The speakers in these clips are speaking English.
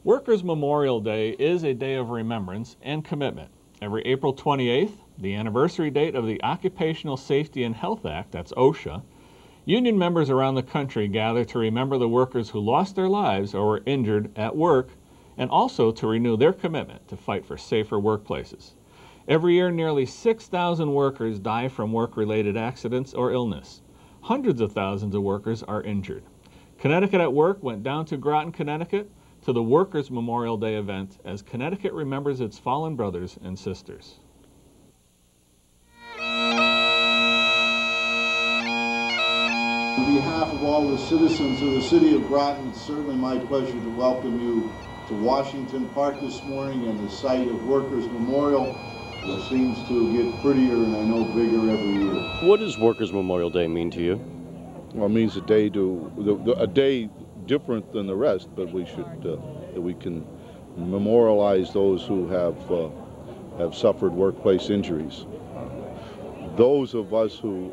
Workers' Memorial Day is a day of remembrance and commitment. Every April 28th, the anniversary date of the Occupational Safety and Health Act, that's OSHA, union members around the country gather to remember the workers who lost their lives or were injured at work, and also to renew their commitment to fight for safer workplaces. Every year, nearly 6,000 workers die from work-related accidents or illness. Hundreds of thousands of workers are injured. Connecticut at Work went down to Groton, Connecticut, to the Workers' Memorial Day event as Connecticut remembers its fallen brothers and sisters. On behalf of all the citizens of the city of Groton, it's certainly my pleasure to welcome you to Washington Park this morning and the site of Workers' Memorial, which seems to get prettier and I know bigger every year. What does Workers' Memorial Day mean to you? Well, it means a day a day different than the rest, but we should that we can memorialize those who have suffered workplace injuries. Those of us who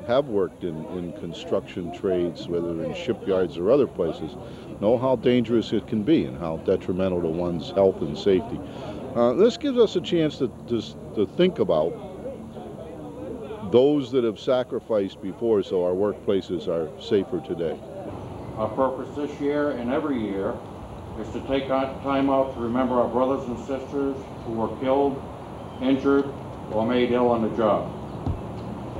have worked in construction trades, whether in shipyards or other places, know how dangerous it can be and how detrimental to one's health and safety. This gives us a chance to think about those that have sacrificed before so our workplaces are safer today. Our purpose this year and every year is to take time out to remember our brothers and sisters who were killed, injured, or made ill on the job.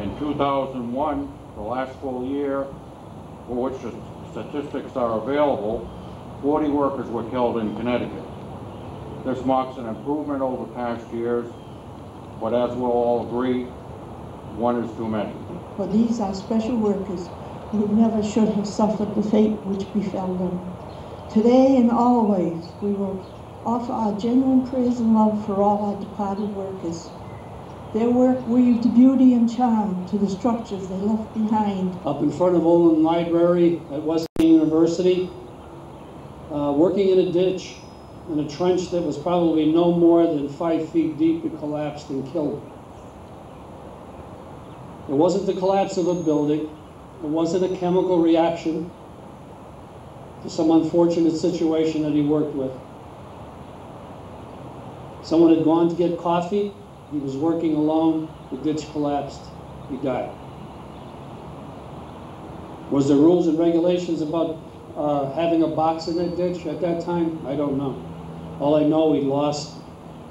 In 2001, the last full year for which the statistics are available, 40 workers were killed in Connecticut. This marks an improvement over past years, but as we'll all agree, one is too many. For these are special workers who never should have suffered the fate which befell them. Today and always, we will offer our genuine praise and love for all our departed workers. Their work weaved beauty and charm to the structures they left behind. Up in front of Olin Library at Wesleyan University, working in a ditch, in a trench that was probably no more than 5 feet deep, it collapsed and killed him. It wasn't the collapse of a building, it wasn't a chemical reaction to some unfortunate situation that he worked with. Someone had gone to get coffee, he was working alone, the ditch collapsed, he died. Was there rules and regulations about having a box in that ditch at that time? I don't know. All I know, he lost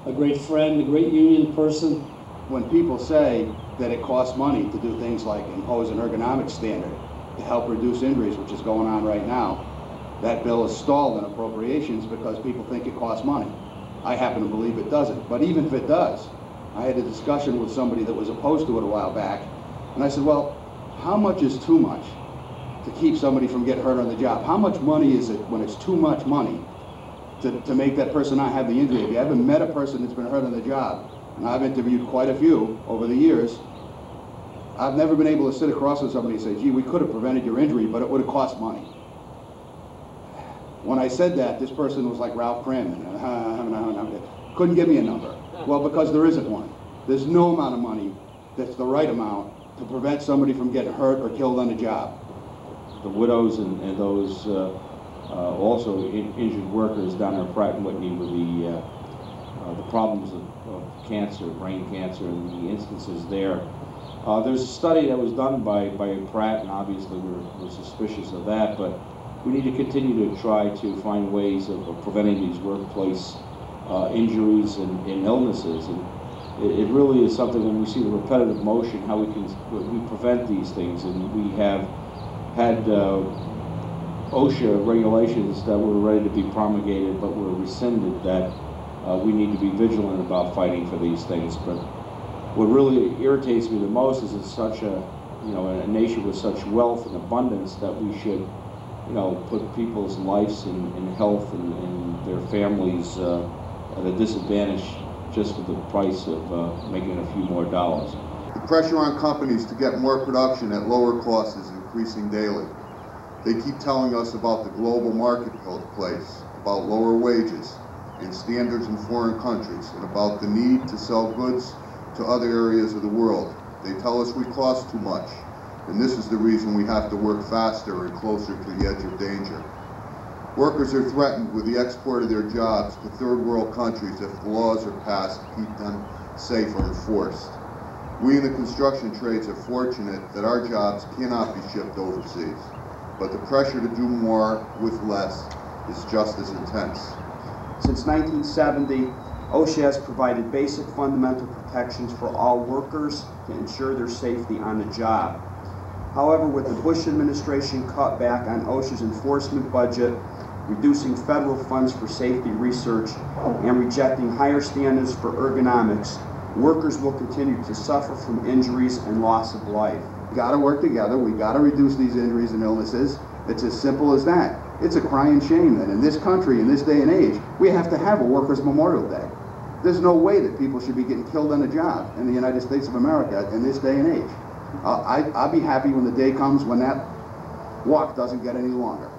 a great friend, a great union person. When people say that it costs money to do things like impose an ergonomic standard to help reduce injuries, which is going on right now, that bill is stalled in appropriations because people think it costs money. I happen to believe it doesn't, but even if it does, I had a discussion with somebody that was opposed to it a while back, and I said, well, how much is too much to keep somebody from getting hurt on the job? How much money is it when it's too much money to make that person not have the injury? If you haven't met a person that's been hurt on the job, and I've interviewed quite a few over the years, I've never been able to sit across with somebody and say, gee, we could have prevented your injury, but it would have cost money. When I said that, this person was like Ralph Cram, couldn't give me a number. Well, because there isn't one. There's no amount of money that's the right amount to prevent somebody from getting hurt or killed on the job. The widows and those also injured workers down at Pratt & Whitney with the problems of cancer, brain cancer, and the instances there. There's a study that was done by Pratt, and obviously we're suspicious of that, but we need to continue to try to find ways of preventing these workplace injuries and illnesses. And it really is something when we see the repetitive motion, how we prevent these things. And we have had OSHA regulations that were ready to be promulgated but were rescinded that we need to be vigilant about fighting for these things. But what really irritates me the most is it's such a nation with such wealth and abundance that we should put people's lives and health and their families at a disadvantage just for the price of making a few more dollars. The pressure on companies to get more production at lower costs is increasing daily. They keep telling us about the global marketplace, about lower wages and standards in foreign countries, and about the need to sell goods to other areas of the world. They tell us we cost too much, and this is the reason we have to work faster and closer to the edge of danger. Workers are threatened with the export of their jobs to third world countries if the laws are passed to keep them safe or enforced. We in the construction trades are fortunate that our jobs cannot be shipped overseas, but the pressure to do more with less is just as intense. Since 1970, OSHA has provided basic fundamental protections for all workers to ensure their safety on the job. However, with the Bush administration cut back on OSHA's enforcement budget, reducing federal funds for safety research, and rejecting higher standards for ergonomics, workers will continue to suffer from injuries and loss of life. We gotta work together, we gotta reduce these injuries and illnesses. It's as simple as that. It's a crying shame that in this country, in this day and age, we have to have a Workers' Memorial Day. There's no way that people should be getting killed on a job in the United States of America in this day and age. I'll be happy when the day comes when that walk doesn't get any longer.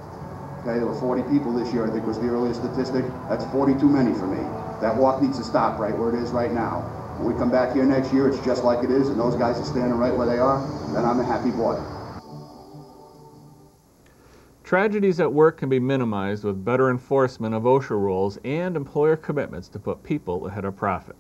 Okay, there were 40 people this year, I think was the earliest statistic. That's 40 too many for me. That walk needs to stop right where it is right now. When we come back here next year, it's just like it is, and those guys are standing right where they are, then I'm a happy boy. Tragedies at work can be minimized with better enforcement of OSHA rules and employer commitments to put people ahead of profit.